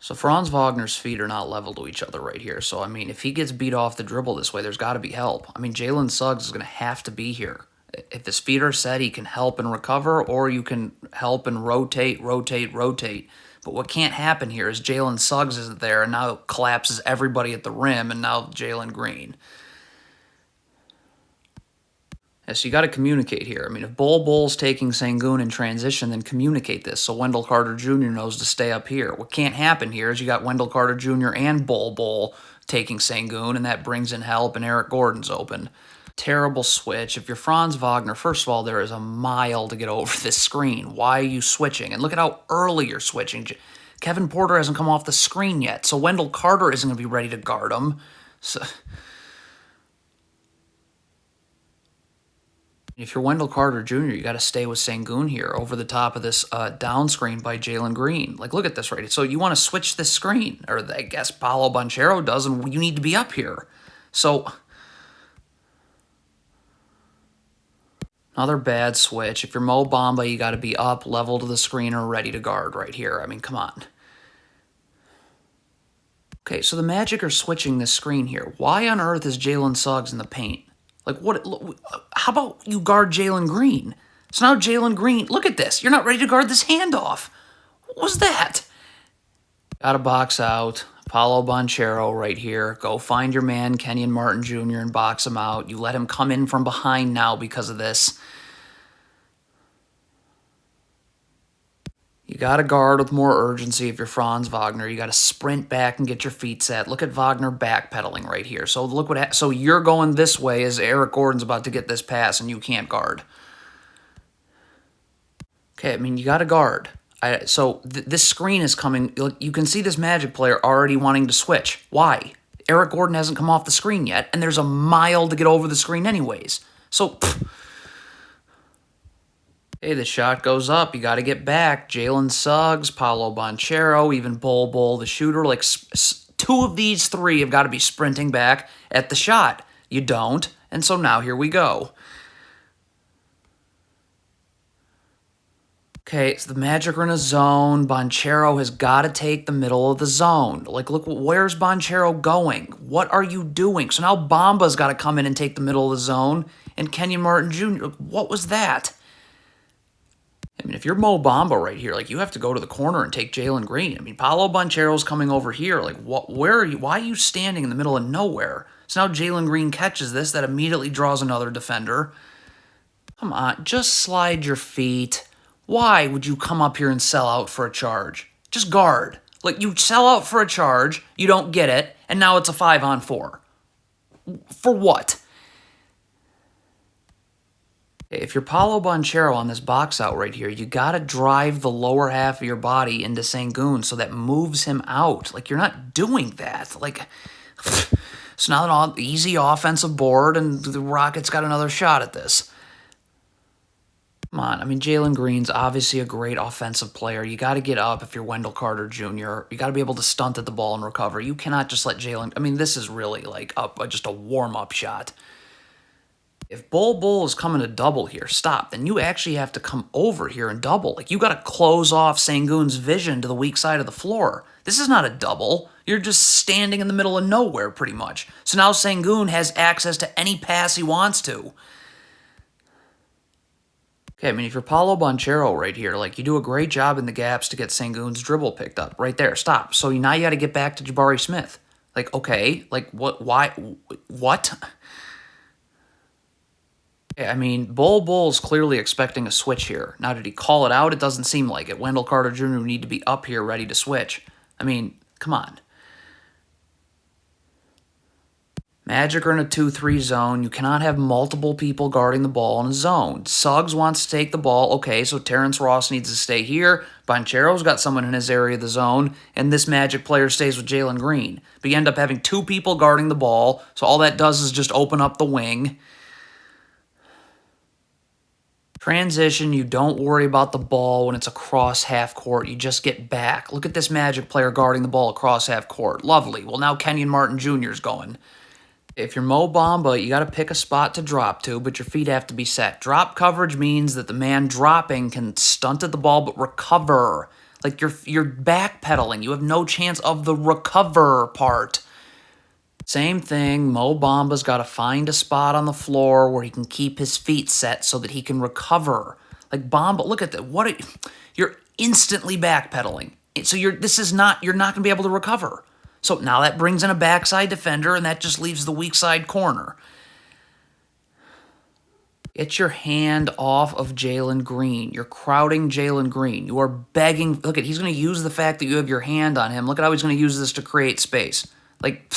So Franz Wagner's feet are not level to each other right here. So, I mean, if he gets beat off the dribble this way, there's got to be help. I mean, Jalen Suggs is going to have to be here. If his feet are set, he can help and recover, or you can help and rotate, rotate, rotate. But what can't happen here is Jalen Suggs isn't there, and now it collapses everybody at the rim, and now Jalen Green. Yeah, so you got to communicate here. I mean, if Bol Bol's taking Sengun in transition, then communicate this so Wendell Carter Jr. knows to stay up here. What can't happen here is you got Wendell Carter Jr. and Bol taking Sengun, and that brings in help, and Eric Gordon's open. Terrible switch. If you're Franz Wagner, first of all, there is a mile to get over this screen. Why are you switching? And look at how early you're switching. Kevin Porter hasn't come off the screen yet, so Wendell Carter isn't going to be ready to guard him. So if you're Wendell Carter Jr., you got to stay with Sengun here over the top of this down screen by Jalen Green. Like, look at this right. So you want to switch this screen, or I guess Paolo Banchero does, and you need to be up here. So another bad switch. If you're Mo Bamba, you got to be up, level to the screen, or ready to guard right here. I mean, come on. Okay, so the Magic are switching this screen here. Why on earth is Jalen Suggs in the paint? Like, what? How about you guard Jalen Green? So now Jalen Green, look at this. You're not ready to guard this handoff. What was that? Got to box out. Paolo Banchero right here. Go find your man, Kenyon Martin Jr., and box him out. You let him come in from behind now because of this. You got to guard with more urgency if you're Franz Wagner. You got to sprint back and get your feet set. Look at Wagner backpedaling right here. So look what so you're going this way as Eric Gordon's about to get this pass and you can't guard. Okay, I mean, you got to guard. So this screen is coming. You can see this Magic player already wanting to switch. Why? Eric Gordon hasn't come off the screen yet, and there's a mile to get over the screen anyways. So, hey, the shot goes up. You got to get back. Jalen Suggs, Paolo Banchero, even Bol, the shooter. Like, two of these three have got to be sprinting back at the shot. You don't, and so now here we go. Okay, so the Magic are in a zone. Banchero has got to take the middle of the zone. Like, look, where's Banchero going? What are you doing? So now Bamba's got to come in and take the middle of the zone, and Kenyon Martin Jr., what was that? I mean, if you're Mo Bamba right here, like, you have to go to the corner and take Jalen Green. I mean, Paolo Banchero's coming over here. Like, where are you? Why are you standing in the middle of nowhere? So now Jalen Green catches this. That immediately draws another defender. Come on, just slide your feet. Why would you come up here and sell out for a charge? Just guard. Like, you sell out for a charge, you don't get it, and now it's a 5-on-4. For what? If you're Paolo Banchero on this box out right here, you got to drive the lower half of your body into Sengun so that moves him out. Like, you're not doing that. Like, it's now an easy offensive board, and the Rockets got another shot at this. Come on. I mean, Jalen Green's obviously a great offensive player. You got to get up if you're Wendell Carter Jr. You got to be able to stunt at the ball and recover. You cannot just let Jalen... I mean, this is really like just a warm-up shot. If Bol is coming to double here, stop. Then you actually have to come over here and double. Like, you got to close off Sengun's vision to the weak side of the floor. This is not a double. You're just standing in the middle of nowhere, pretty much. So now Sengun has access to any pass he wants to. Okay, I mean, if you're Paolo Banchero right here, like, you do a great job in the gaps to get Sengun's dribble picked up. Right there, stop. So now you got to get back to Jabari Smith. Like, okay, like, why, what? Okay, I mean, Bol's clearly expecting a switch here. Now, did he call it out? It doesn't seem like it. Wendell Carter Jr. would need to be up here ready to switch. I mean, come on. Magic are in a 2-3 zone. You cannot have multiple people guarding the ball in a zone. Suggs wants to take the ball. Okay, so Terrence Ross needs to stay here. Banchero's got someone in his area of the zone, and this Magic player stays with Jalen Green. But you end up having two people guarding the ball, so all that does is just open up the wing. Transition, you don't worry about the ball when it's across half court. You just get back. Look at this Magic player guarding the ball across half court. Lovely. Well, now Kenyon Martin Jr. is going. If you're Mo Bamba, you got to pick a spot to drop to, but your feet have to be set. Drop coverage means that the man dropping can stunt at the ball but recover. Like you're backpedaling. You have no chance of the recover part. Same thing, Mo Bamba's got to find a spot on the floor where he can keep his feet set so that he can recover. Like Bamba, look at that. You're instantly backpedaling. So you're not going to be able to recover. So now that brings in a backside defender, and that just leaves the weak side corner. Get your hand off of Jalen Green. You're crowding Jalen Green. You are begging. Look at, he's going to use the fact that you have your hand on him. Look at how he's going to use this to create space. Like,